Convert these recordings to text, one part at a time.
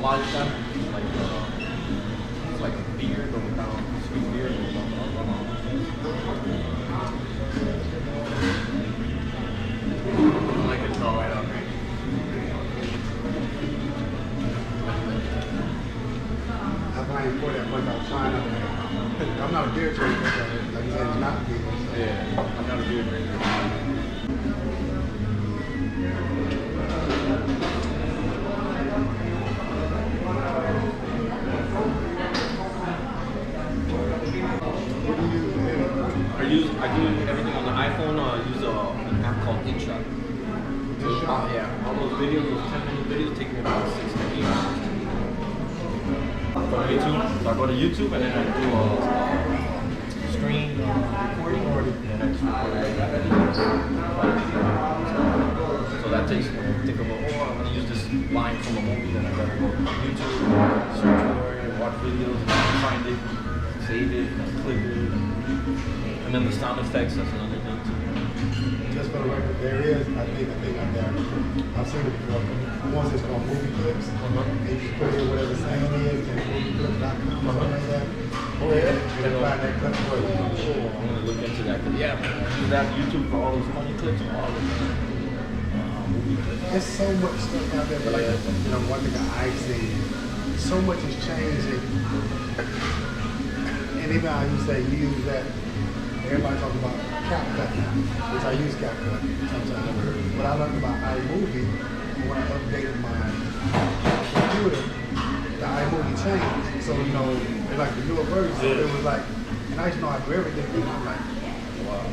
malta, it's like a beer, but without sweet beer, but without alcohol. I can throw right up. I find for that much I'm trying to. I'm not a beer drinker, like I said, it's not beer. So. Yeah, I'm not a beer drinker. I do everything on the iPhone. I use an app called InShot. Yeah, all those videos, those 10-minute videos, take me about 6 to 8 hours. From YouTube, so I go to YouTube and then I do a screen recording, and then I just record it. So that takes, when I think about, oh, I'm going to use this line from a movie, then I gotta go to YouTube, search for it, watch videos, find it, save it, clip it. And then the sound effects, that's another thing too. Just for the record, there is, I think I'm there. I've seen it before. Once it's called movie clips. And you put in whatever saying is, and movieclips.com or something like that. Oh yeah? And find that clip for you. I'm gonna look into that. Cause yeah, man, I use that YouTube for all those funny clips and all of movie clips. There's so much stuff out there, but like, you know, one thing I've seen, so much is changing. And even how you say you use that. Everybody talks about CapCut now, which I use CapCut sometimes. But I learned about iMovie when I updated my computer. The iMovie changed, so you know, it's like the newer version. So it was like, and I just know I do everything. And I'm like, wow.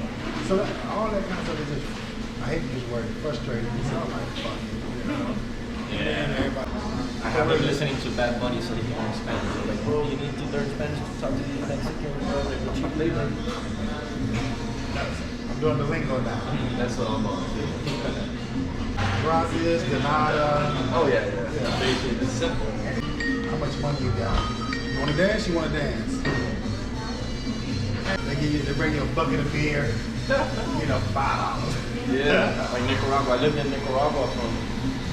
So that, all that kind of stuff is just, I hate to use the word frustrating. So I'm like, fuck it, you know. Yeah. And everybody. I have been listening to Bad Bunny so he can learn Spanish. They're like, bro, you need to learn Spanish to talk to these Mexicans, bro. They're cheap labor. I'm doing the lingo now. That's what I'm on. Gracias, de nada. Oh yeah. Basically, it's simple. How much money you got? You want to dance? You want to dance? They bring you a bucket of beer. You know, $5. Yeah, like Nicaragua. I lived in Nicaragua from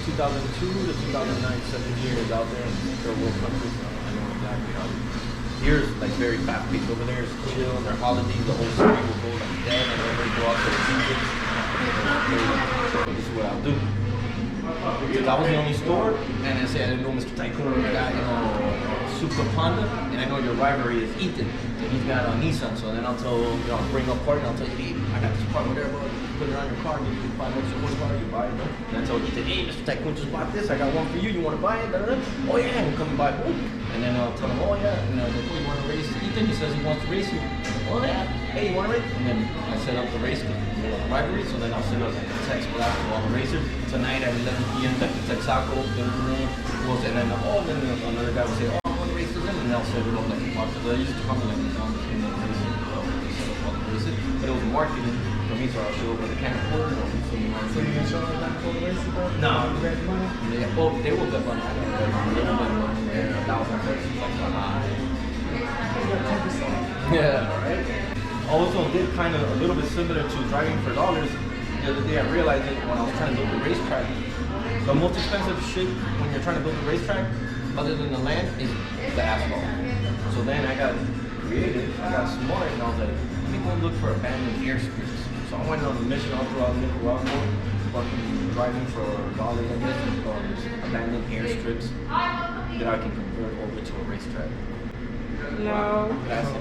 2002 to 2009, 7 years out there in third world countries. So I know exactly how. Here's like very fast paced. Over there is chill. Their holidays, the whole city will go like dead, and everybody go out to the beaches. This is what I'll do. Because I was the only store, and I said I didn't know Mr. TycooN got Super Honda, and I know your rivalry is Ethan, and he's got a Nissan. So then I'll tell I'll bring up part, and I'll tell you, hey, I got this part over there, bro. Put it on your car, and you can buy an extra horsepower, you buy it. No? And I told Ethan, hey, Mr. TycooN just bought this. I got one for you. You want to buy it? Da, da, da. Oh yeah, and come and buy it. Boom. And then I'll tell him, oh yeah, and I'll like, oh, you want to race Ethan? He says he wants to race you. Oh yeah, hey, you want to race? And then I set up the race because we have a rivalry, so then I'll send out like a text blast to all the racers. Tonight at 11 p.m. at the Texaco, and then another guy will say, oh, I want to race with him, and they'll set it up like a box. So they used to come like a song between the racing, set up all the races. But it was marketing for me, so I'll show up with a camcorder, or something like that. So you can show them that for the race? No. You bet money? Yeah, well, they will bet money. I don't bet money. They will bet money. Yeah, $1,000 like yeah, right? Also did kind of a little bit similar to driving for dollars. The other day I realized it when I was trying to build the racetrack. The most expensive shit when you're trying to build a racetrack, other than the land, is the asphalt. So then I got creative, I got smart, and I was like, let me go look for abandoned airstrips. So I went on a mission all throughout Nicaragua, fucking driving for dollars, I guess, abandoned airstrips that I can convert over to a racetrack. No. Gracias.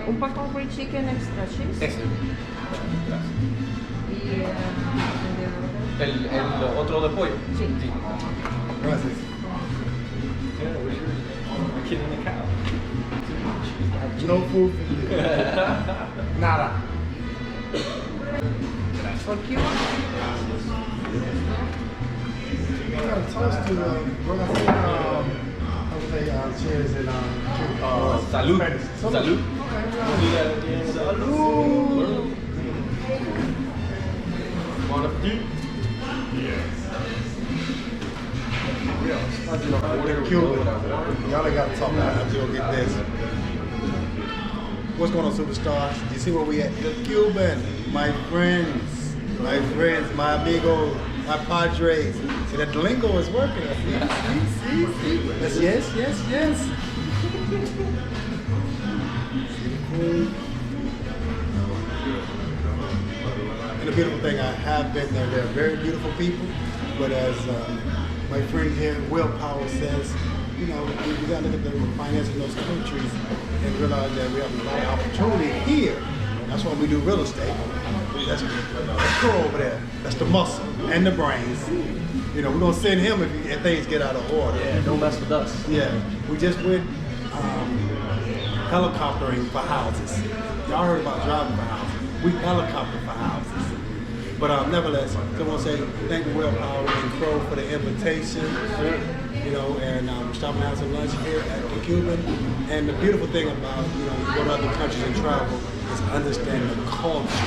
Un poco free chicken extra cheese. Extra. Gracias. Y El otro de pollo. Sí. Gracias. Yeah, where's yours? We're killing the cow. No food for you. Nada. For Cuba. You got a toast to Gracias. I would say cheers and Salud. Spanish. Salud. Okay. Salud. Bon appetit. CubaN. Y'all ain't got to talk about it. I'm going to get this. What's going on, superstars? You see where we at? The CubaN. My friends, my amigos, my padres. See that lingo is working. See. That's yes. See the queen. And the beautiful thing, I have been there. They're very beautiful people, but as my friend here, Willpower, says, you know, we got to look at the finance in those countries and realize that we have a lot of opportunity here. That's why we do real estate. That's cool over there. That's the muscle and the brains. You know, we're gonna send him if things get out of order. Yeah, don't mess with us. Yeah, we just went helicoptering for houses. Y'all heard about driving for houses. We helicopter for houses. But nevertheless, I want to say thank you, Willpower and Crow, for the invitation. You know, and we're stopping to have some lunch here at the CubaN. And the beautiful thing about, you know, you go to other countries and travel is understand the culture.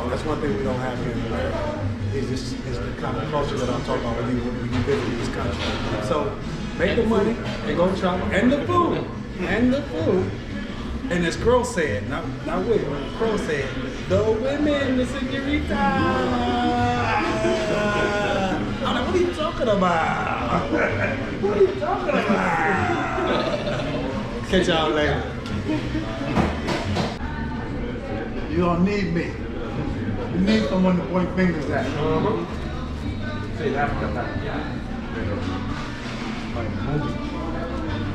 That's one thing we don't have here in America. It's the kind of culture that I'm talking about when you visit these countries. So make the money and go travel. And the food. And as Crow said, not with Crow said, the women, the señorita. I'm like, what are you talking about? What are you talking about? Catch y'all later. You don't need me. You need someone to point fingers at. Say that.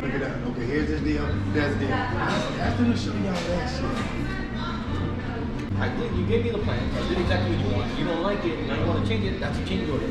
Look at that. Okay, here's this deal. That's the deal. I have to show y'all that shit. I did. You gave me the plan. I did exactly what you want. You don't like it, and I want to change it. That's a change order.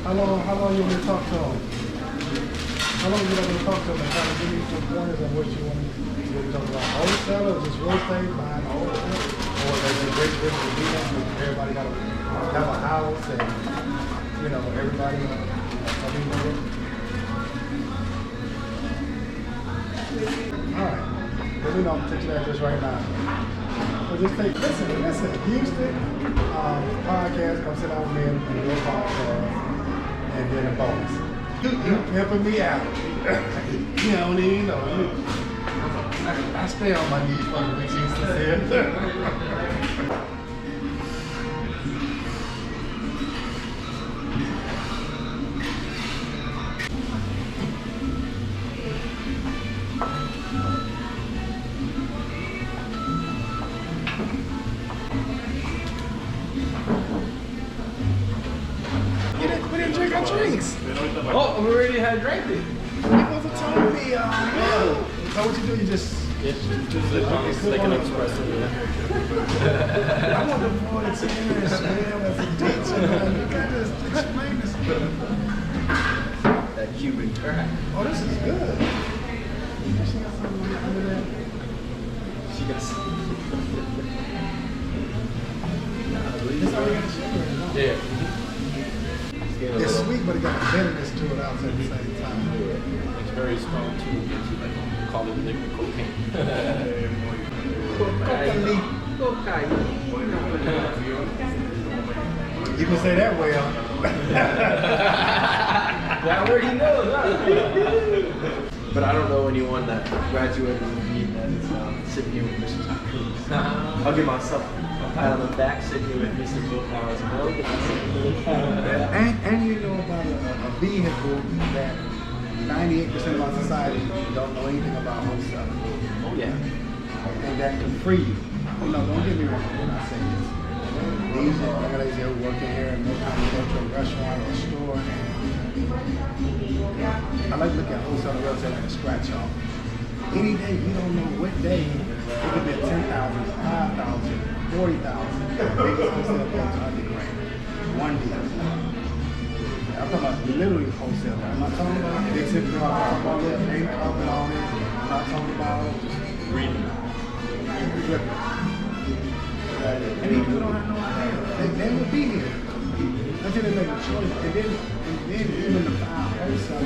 How long you want me to talk to them? How long you want me to talk to them and kind of give me some pointers on what you want me to talk about? Wholesale or just real estate buying a wholesale? Or there's a great business to do that, but everybody got to have a house and, you know, everybody, Alright, well, we know I'm teaching that just right now. So just take, listen, Houston, podcast, come sit down with me and do a podcast. And then a bonus. You helping me out. You don't even know. I stay on my knees for the Jesus said. We didn't drink our drinks. Oh, we already had drank it. You wasn't telling me. So what you do? You just. It's like an espresso. I want the full experience, man. As a teacher, man. You gotta just explain this. That Cuban crack. Oh, this is good. She got something under there. She got This already got sugar in it. Yeah. It's sweet, but it got bitterness to it also at the same time. It's very strong too. Like, call it liquid cocaine. You can say that well. I already know that. But I don't know anyone that graduated with me that is sitting here with Mr. TycooN. I'll give myself a pat on the back sitting here with Mr. Willpower's milk. And you know about a vehicle that 98% of our society don't know anything about wholesale. Oh yeah. And that can free you. You know, don't get me wrong when I say this. These young ladies here working here and no time to go to a restaurant or a store. I like to look at wholesale and real estate like a scratch off. Any day, you don't know what day, it could be a 10,000, 5,000, 40,000. Biggest wholesale goes to $100,000. One deal. I'm talking about literally wholesale. I'm not talking about big city, I'm talking about little name carpet on it. I'm not I talk about Reading. and these people don't have no idea. They will be here until they make a choice. And then even the 5 wholesale,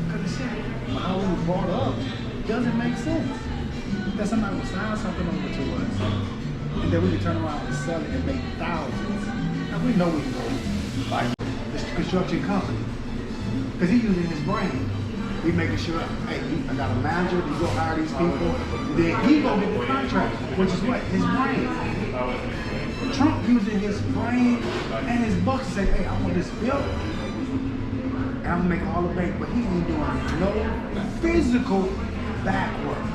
because the shit, how we was brought up, doesn't make sense. That somebody would sign something over to us, and then we can turn around and sell it and make thousands. Now we know we can go buy this construction company, because he's using his brain. He making sure, hey, I got a manager, he go hire these people, and then he go get the contract, which is what? His brain. Trump using his brain and his bucks to say, hey, I want this built, and I'm gonna make all the bank, but he ain't doing no physical back work.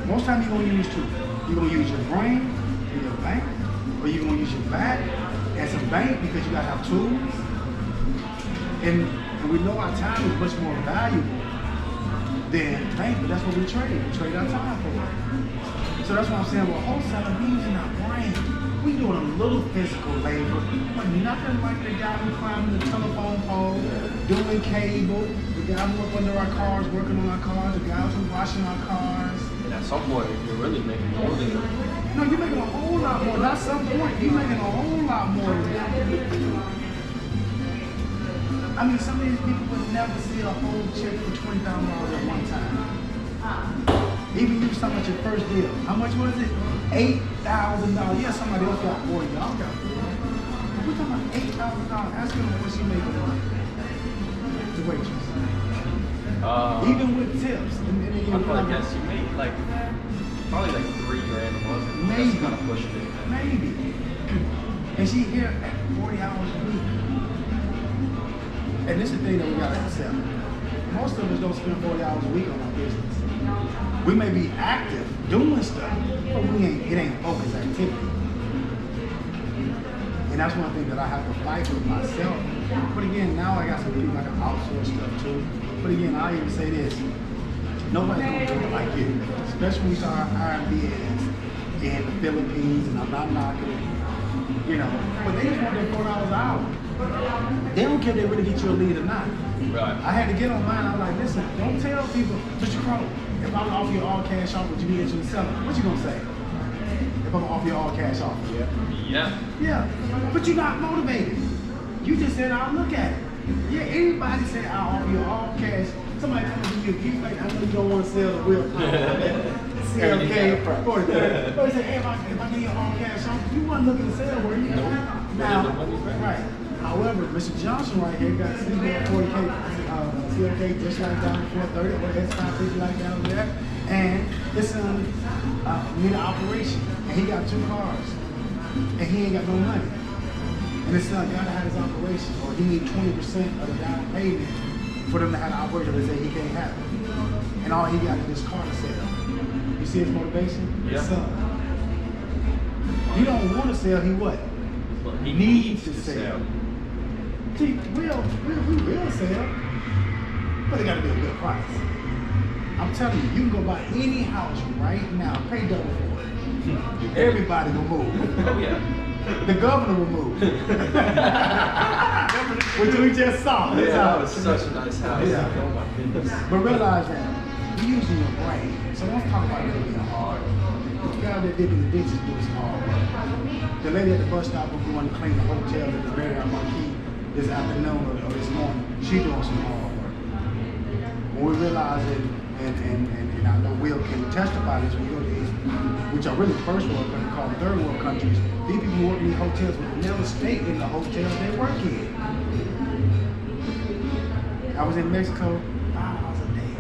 Most time you're gonna use two. You're gonna use your brain and your bank, or you're gonna use your back and some bank because you gotta have tools. And we know our time is much more valuable than bank, but that's what we trade. We trade our time for it. So that's what I'm saying, well, wholesaling, we using our brain. We doing a little physical labor, but nothing like the guy who climbing the telephone pole, doing cable, the guy who up under our cars, working on our cars, the guys who washing our cars. And at some point, you're really making more than No, you're making a whole lot more. At some point, you're making a whole lot more than that. I mean, some of these people would never see a whole check for $20,000 at one time. Even you talking about your first deal. How much was it? $8,000. Yeah, somebody else got 40. Y'all got 40. We're talking about $8,000. Ask her what she made for the waitress. Even with tips. I probably guess you made like probably like $3 grand a month. Maybe. That's kind of pushing it. Maybe. And she here at 40 hours a week. And this is the thing that we gotta accept. Most of us don't spend 40 hours a week on our business. We may be active doing stuff, but it ain't focused activity. And that's one thing that I have to fight with myself. But again, now I got some people I can outsource stuff to. But again, I even say this, nobody's gonna do it like you. Especially when we start hiring BAs in the Philippines, and I'm not knocking it, you know, but they just want their 4 hours an hour. They don't care if they really get you a lead or not. Right. I had to get online. I'm like, listen, don't tell people, Mr. Crow, if I'm gonna offer you all cash offer, would you be interested in selling? What you gonna say? If I'm gonna offer you all cash offer? Yeah. Yeah. But you're not motivated. You just said, I'll look at it. Yeah, anybody said, I'll offer you all cash. Somebody come to you like, I know you don't want to sell the real CLK for the But he said, hey, if I give you all cash offer, you weren't looking to sell, were you? Now, right. However, Mr. Johnson right here got 40K CLK just like down 430, or S550 like down there, and his son need an operation, and he got 2 cars, and he ain't got no money, and his son gotta have his operation, or he need 20% of the down payment for them to have an operation. They say he can't have it, and all he got is this car to sell. You see his motivation? Yeah. His son. He don't want to sell. He what? He needs to sell. See, we will sell, but it got to be a good price. I'm telling you, you can go buy any house right now, pay double for it. Everybody will move. Oh yeah. The governor will move. Which we just saw. Yeah, that was such a nice house. Yeah. Oh my goodness. But realize that you're using your brain. So don't talk about it being hard. The guy that did the ditches doing some hard work. The lady at the bus stop who's going to clean the hotel at the Marriott Marquis this afternoon or this morning, she doing some hard work. When we realize it, and I know Will can testify this, when you go to these, which are really first world countries, called third world countries, these people who work in these hotels would never stay in the hotels they work in. I was in Mexico 5 hours a day.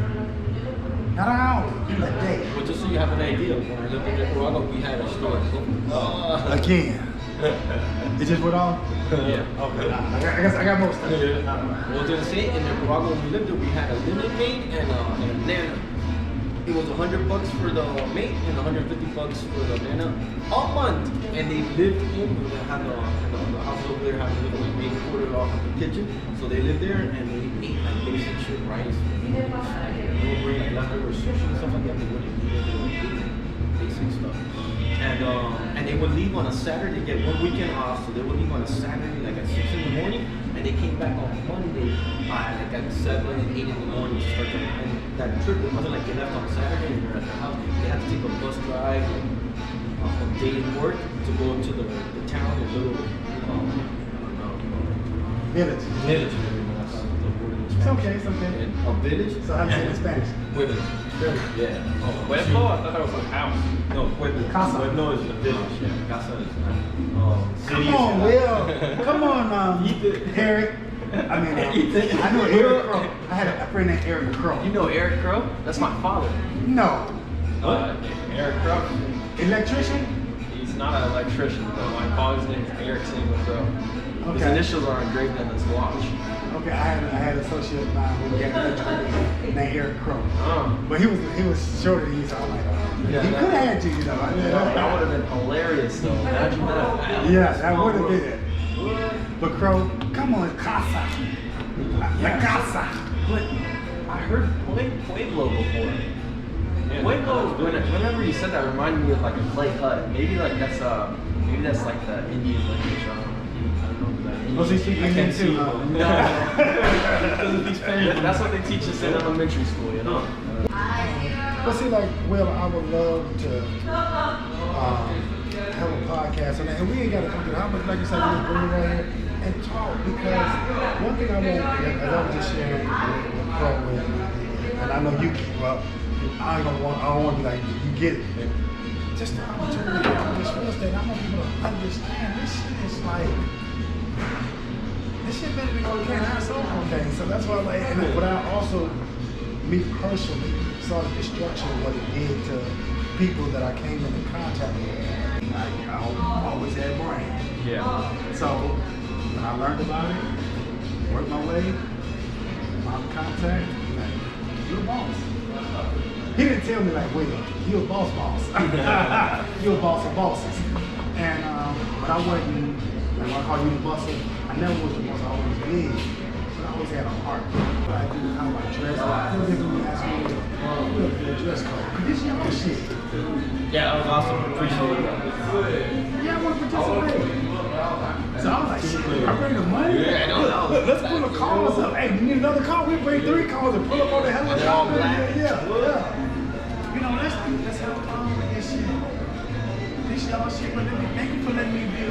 Not an hour, a day. Well, just so you have an idea, when I lived in Nicaragua, we had a store. Again. It just went off? Yeah. Okay. I guess I got most of it. Well, to say in Nicaragua, when we lived there, we had a linen maid and a nana. It was $100 for the maid and $150 for the nana a month. And they lived in, we had the house over there, had a little maid quarter off of the kitchen. So they lived there and they ate like basic shit, rice, little bread, leftover sushi and stuff like that. They wouldn't eat it, they would eat basic stuff. And they would leave on a Saturday, get one weekend off, so they would leave on a Saturday like at 6 in the morning, and and they came back on Monday by like at 7, 8 in the morning to start to, and that trip, it wasn't like they left on Saturday and they're at their house. They had to take a bus drive from day in work to go to the town, a little, Village. village. It's okay, it's okay. A village? So how do you say it in Spanish? Village. Village. Yeah. Oh, Pueblo? I thought that was a house. No, Pueblo. Casa. Pueblo is a village. Yeah. Casa is city. Come on, Will. Come on, Ethan. Eric. I mean, Ethan. I know Eric Crow. I had a friend named Eric Crow. You know Eric Crow? That's my father. No. Eric Crow. Electrician? He's not an electrician, but my father's name is Eric Samuel Crow. His Okay. initials are engraved on his watch. Okay, I had an associate of mine who got an electrician named Eric Crow. But he was shorter than you, so I'm like, Yeah, he could have had you, you know. That would have been hilarious, though. Imagine that. Yeah, that would have been. But Crow, come on, Casa. La Casa. But I heard Pueblo before. Pueblo, whenever you said that, reminded me of like a clay hut. Maybe that's like the Indian language. I don't know what that is. Oh, so you speak Indian too, huh? No. That's what they teach us in elementary school, you know? But see, like, well, I would love to have a podcast, and we ain't got to come to the house, but like you said, we just bring it right here and talk, because one thing I want, as I was just sharing with Crow, and I know you, well, I don't want to be like, you get it. Just the opportunity to do this real estate, I want people to understand this shit is like, this shit better be cocaine, I saw cocaine, so that's why I'm like, but I also, me personally, saw the destruction of what it did to people that I came into contact with. I always had brain. Yeah. So when I learned about it, worked my way, found contact, like, you're a boss. He didn't tell me like, wait, you're a boss. You're a boss of bosses. And but I wasn't, like when I call you the boss, I never was the boss, I always did. But I always had a heart. But I do how I dress. I don't think when you ask me, the dress code. Cause this your own shit. Yeah, that was awesome. Appreciate it. Yeah, I want to participate. So I was like, shit, I bring the money. Yeah, I know. Let's pull the cars up. Hey, you need another car? We bring 3 cars and pull up on the helicopter. They're all black. Yeah. You know, let's have fun with this shit. This y'all shit, but thank you for letting me be